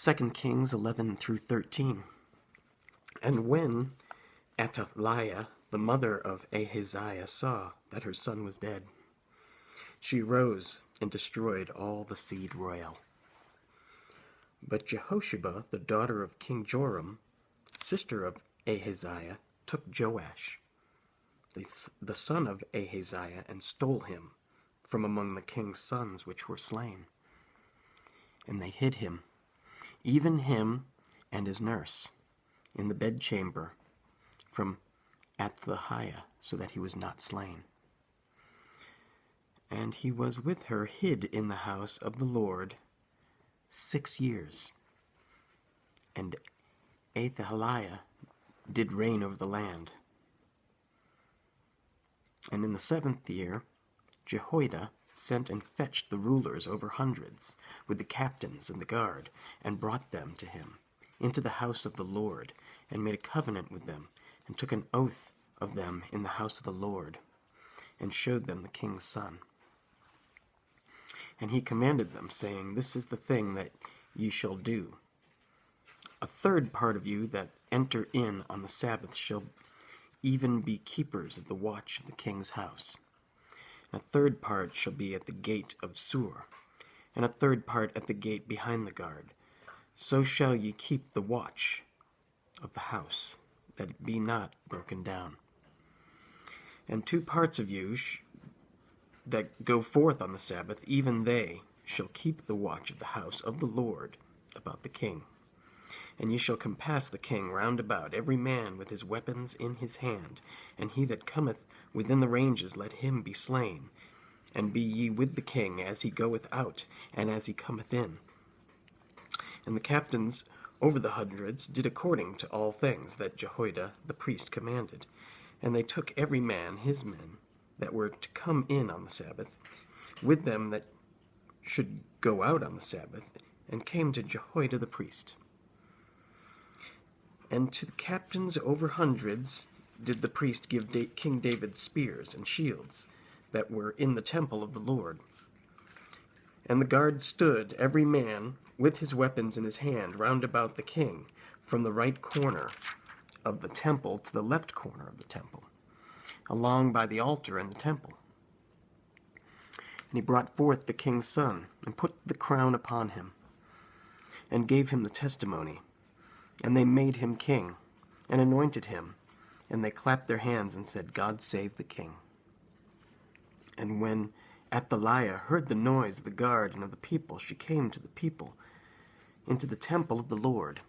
2 Kings 11 through 13. And when Athaliah, the mother of Ahaziah, saw that her son was dead, she rose and destroyed all the seed royal. But Jehosheba, the daughter of King Joram, sister of Ahaziah, took Joash, the son of Ahaziah, and stole him from among the king's sons which were slain. And they hid him, even him and his nurse, in the bedchamber from Athaliah, so that he was not slain. And he was with her hid in the house of the Lord 6 years. And Athaliah did reign over the land. And in the 7th year, Jehoiada sent and fetched the rulers over hundreds, with the captains and the guard, and brought them to him into the house of the Lord, and made a covenant with them, and took an oath of them in the house of the Lord, and showed them the king's son. And he commanded them, saying, This is the thing that ye shall do. A third part of you that enter in on the Sabbath shall even be keepers of the watch of the king's house. And a third part shall be at the gate of Sur, and a third part at the gate behind the guard. So shall ye keep the watch of the house, that it be not broken down. And 2 parts of you that go forth on the Sabbath, even they shall keep the watch of the house of the Lord about the king. And ye shall compass the king round about, every man with his weapons in his hand. And he that cometh within the ranges, let him be slain. And be ye with the king as he goeth out, and as he cometh in. And the captains over the hundreds did according to all things that Jehoiada the priest commanded. And they took every man his men that were to come in on the Sabbath, with them that should go out on the Sabbath, and came to Jehoiada the priest. And to the captains over hundreds did the priest give King David spears and shields that were in the temple of the Lord. And the guard stood, every man with his weapons in his hand, round about the king, from the right corner of the temple to the left corner of the temple, along by the altar and the temple. And he brought forth the king's son, and put the crown upon him, and gave him the testimony. And they made him king, and anointed him, and they clapped their hands and said, God save the king. And when Athaliah heard the noise of the guard and of the people, she came to the people into the temple of the Lord.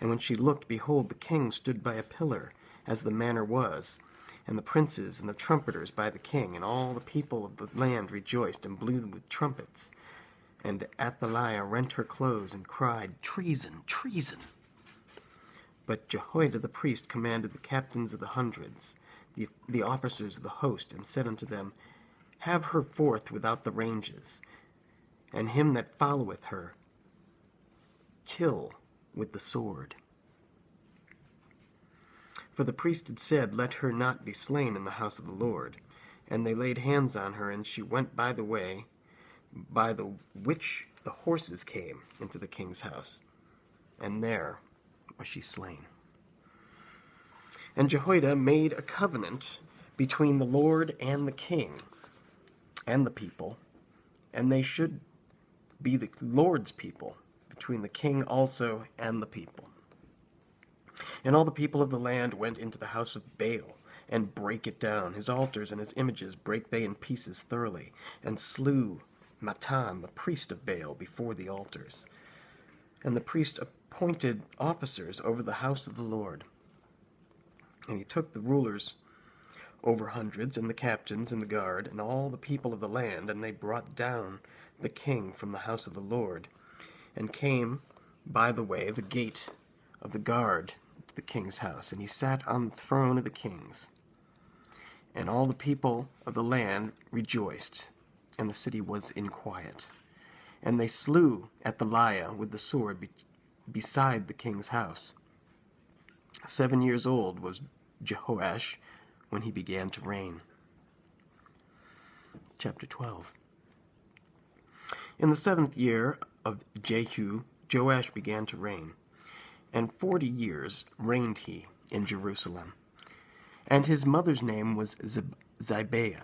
And when she looked, behold, the king stood by a pillar, as the manner was, and the princes and the trumpeters by the king, and all the people of the land rejoiced and blew with trumpets. And Athaliah rent her clothes and cried, Treason, treason! But Jehoiada the priest commanded the captains of the hundreds, the officers of the host, and said unto them, Have her forth without the ranges, and him that followeth her kill with the sword. For the priest had said, Let her not be slain in the house of the Lord. And they laid hands on her, and she went by the way by the which the horses came into the king's house, and there was she slain. And Jehoiada made a covenant between the Lord and the king and the people, and they should be the Lord's people, between the king also and the people. And all the people of the land went into the house of Baal, and brake it down. His altars and his images brake they in pieces thoroughly, and slew Mattan, the priest of Baal, before the altars. And the priest appointed officers over the house of the Lord. And he took the rulers over hundreds, and the captains, and the guard, and all the people of the land, and they brought down the king from the house of the Lord, and came by the way the gate of the guard to the king's house. And he sat on the throne of the kings. And all the people of the land rejoiced, and the city was in quiet. And they slew Athaliah with the sword beside the king's house. 7 years old was Jehoash when he began to reign. Chapter 12. In the 7th year of Jehu, Joash began to reign, and 40 years reigned he in Jerusalem. And his mother's name was Zibiah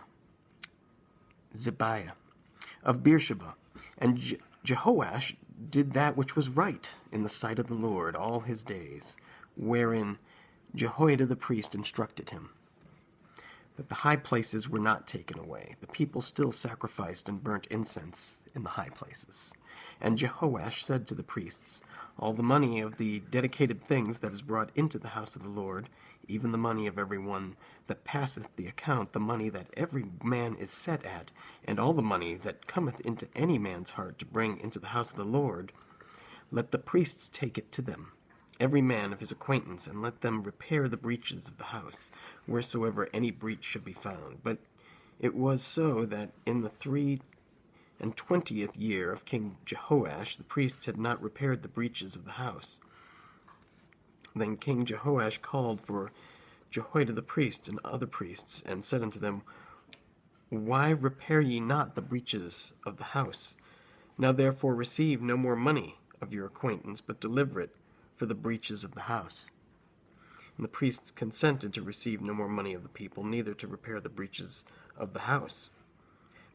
of Beersheba. And Jehoash did that which was right in the sight of the Lord all his days, wherein Jehoiada the priest instructed him. But the high places were not taken away. The people still sacrificed and burnt incense in the high places. And Jehoash said to the priests, all the money of the dedicated things that is brought into the house of the Lord, even the money of every one that passeth the account, the money that every man is set at, and all the money that cometh into any man's heart to bring into the house of the Lord, let the priests take it to them, every man of his acquaintance, and let them repair the breaches of the house, wheresoever any breach shall be found. But it was so that in the 23rd year of King Jehoash, the priests had not repaired the breaches of the house. Then King Jehoash called for Jehoiada the priest and other priests, and said unto them, why repair ye not the breaches of the house? Now therefore receive no more money of your acquaintance, but deliver it for the breaches of the house. And the priests consented to receive no more money of the people, neither to repair the breaches of the house.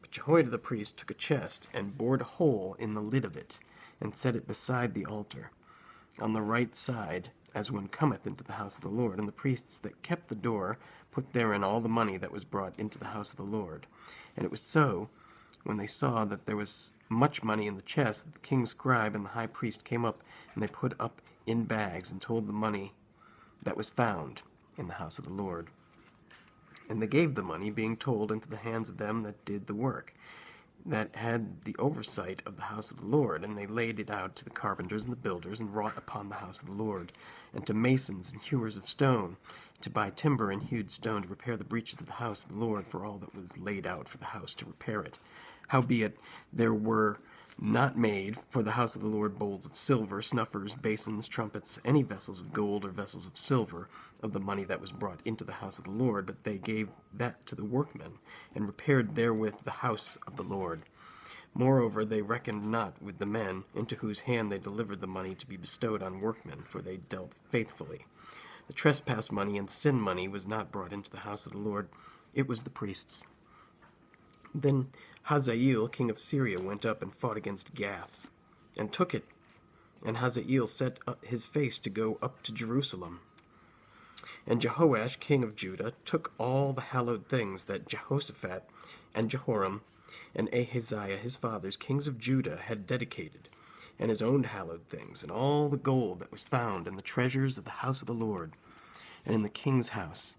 But Jehoiada the priest took a chest, and bored a hole in the lid of it, and set it beside the altar, on the right side, as one cometh into the house of the Lord. And the priests that kept the door put therein all the money that was brought into the house of the Lord. And it was so, when they saw that there was much money in the chest, that the king's scribe and the high priest came up, and they put up in bags, and told the money that was found in the house of the Lord. And they gave the money, being told, into the hands of them that did the work, that had the oversight of the house of the Lord. And they laid it out to the carpenters and the builders, and wrought upon the house of the Lord, and to masons and hewers of stone, to buy timber and hewed stone to repair the breaches of the house of the Lord, for all that was laid out for the house to repair it. Howbeit there were not made for the house of the Lord bowls of silver, snuffers, basins, trumpets, any vessels of gold or vessels of silver, of the money that was brought into the house of the Lord, but they gave that to the workmen, and repaired therewith the house of the Lord. Moreover, they reckoned not with the men into whose hand they delivered the money to be bestowed on workmen, for they dealt faithfully. The trespass money and sin money was not brought into the house of the Lord, it was the priests. Then Hazael, king of Syria, went up and fought against Gath, and took it. And Hazael set his face to go up to Jerusalem. And Jehoash, king of Judah, took all the hallowed things that Jehoshaphat and Jehoram and Ahaziah his fathers, kings of Judah, had dedicated, and his own hallowed things, and all the gold that was found in the treasures of the house of the Lord, and in the king's house,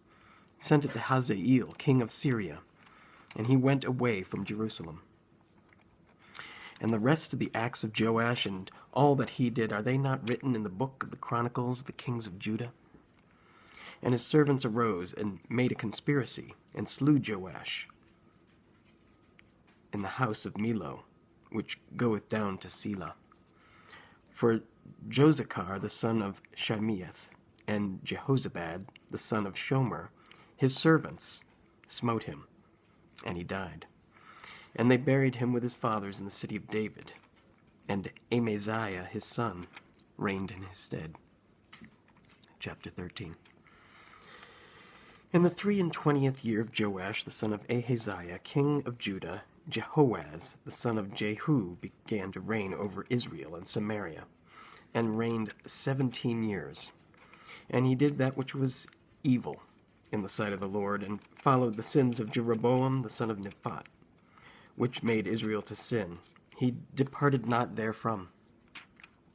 sent it to Hazael, king of Syria, and he went away from Jerusalem. And the rest of the acts of Joash and all that he did, are they not written in the book of the Chronicles of the kings of Judah? And his servants arose and made a conspiracy, and slew Joash in the house of Millo, which goeth down to Selah. For Josachar the son of Shimeath, and Jehozabad the son of Shomer, his servants, smote him, and he died. And they buried him with his fathers in the city of David, and Amaziah his son reigned in his stead. Chapter 13. In the 23rd year of Joash the son of Ahaziah, king of Judah, Jehoaz the son of Jehu began to reign over Israel and Samaria, and reigned 17 years. And he did that which was evil in the sight of the Lord, and followed the sins of Jeroboam the son of Nephat, which made Israel to sin. He departed not therefrom.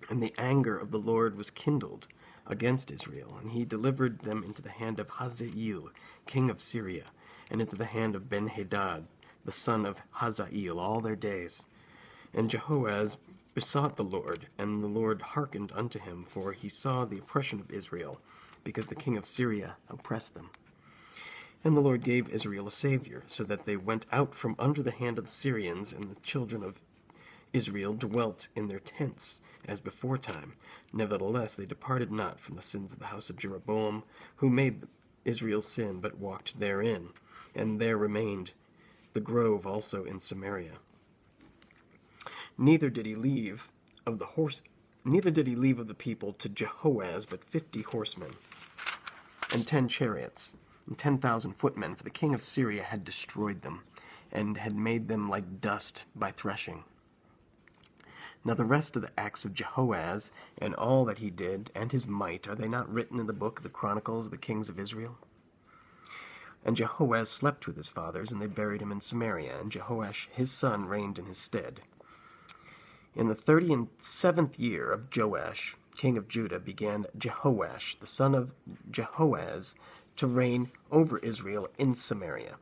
And the anger of the Lord was kindled against Israel, and he delivered them into the hand of Hazael, king of Syria, and into the hand of Ben-Hadad, the son of Hazael, all their days. And Jehoaz besought the Lord, and the Lord hearkened unto him, for he saw the oppression of Israel, because the king of Syria oppressed them. And the Lord gave Israel a savior, so that they went out from under the hand of the Syrians, and the children of Israel dwelt in their tents, as beforetime. Nevertheless, they departed not from the sins of the house of Jeroboam, who made Israel sin, but walked therein. And there remained the grove also in Samaria. Neither did he leave of the Neither did he leave of the people to Jehoaz but 50 horsemen, and 10 chariots, and 10,000 footmen, for the king of Syria had destroyed them, and had made them like dust by threshing. Now the rest of the acts of Jehoaz, and all that he did, and his might, are they not written in the book of the Chronicles of the kings of Israel? And Jehoaz slept with his fathers, and they buried him in Samaria, and Jehoash his son reigned in his stead. In the 37th year of Joash, king of Judah, began Jehoash, the son of Jehoaz, to reign over Israel in Samaria,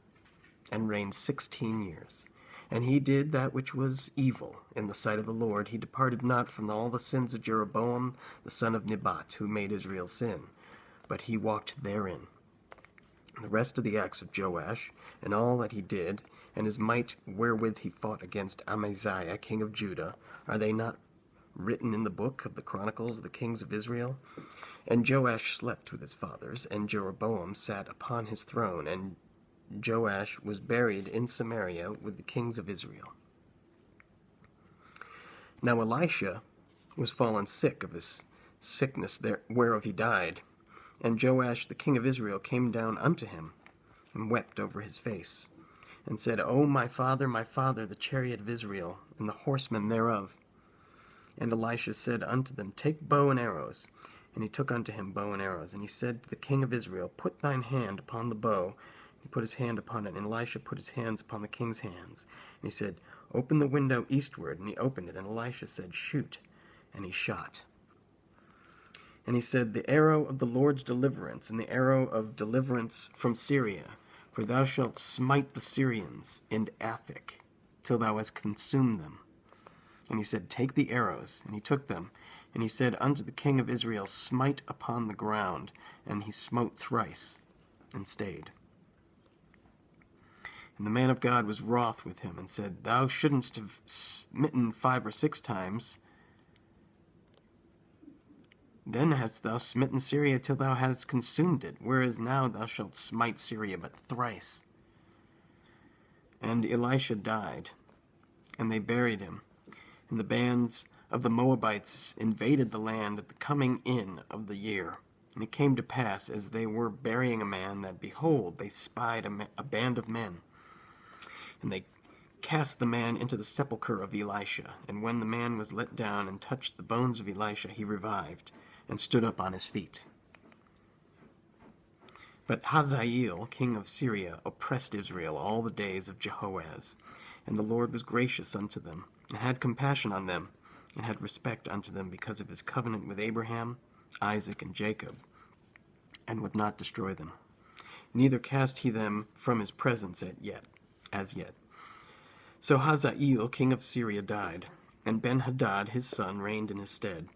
and reigned 16 years. And he did that which was evil in the sight of the Lord. He departed not from all the sins of Jeroboam, the son of Nebat, who made Israel sin, but he walked therein. The rest of the acts of Joash, and all that he did, and his might wherewith he fought against Amaziah, king of Judah, are they not written in the book of the Chronicles of the kings of Israel? And Joash slept with his fathers, and Jeroboam sat upon his throne, and Joash was buried in Samaria with the kings of Israel. Now Elisha was fallen sick of his sickness whereof he died. And Joash the king of Israel came down unto him, and wept over his face, and said, O my father, the chariot of Israel, and the horsemen thereof. And Elisha said unto them, Take bow and arrows. And he took unto him bow and arrows. And he said to the king of Israel, Put thine hand upon the bow. He put his hand upon it, and Elisha put his hands upon the king's hands. And he said, Open the window eastward. And he opened it, and Elisha said, Shoot. And he shot. And he said, The arrow of the Lord's deliverance, and the arrow of deliverance from Syria, for thou shalt smite the Syrians in Aphek, till thou hast consumed them. And he said, Take the arrows. And he took them. And he said unto the king of Israel, Smite upon the ground. And he smote thrice, and stayed. And the man of God was wroth with him, and said, Thou shouldn't have smitten 5 or 6 times. Then hast thou smitten Syria till thou hadst consumed it, whereas now thou shalt smite Syria but thrice. And Elisha died, and they buried him. And the bands of the Moabites invaded the land at the coming in of the year. And it came to pass, as they were burying a man, that, behold, they spied a band of men. And they cast the man into the sepulchre of Elisha. And when the man was let down and touched the bones of Elisha, he revived, and stood up on his feet. But Hazael, king of Syria, oppressed Israel all the days of Jehoaz. And the Lord was gracious unto them, and had compassion on them, and had respect unto them because of his covenant with Abraham, Isaac, and Jacob, and would not destroy them. Neither cast he them from his presence as yet. So Hazael, king of Syria, died, and Ben-Hadad his son reigned in his stead.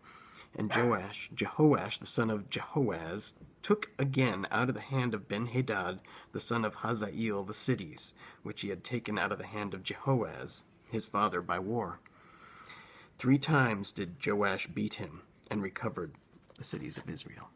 And Jehoash the son of Jehoaz, took again out of the hand of Ben-Hadad the son of Hazael the cities, which he had taken out of the hand of Jehoaz his father by war. 3 times did Joash beat him, and recovered the cities of Israel.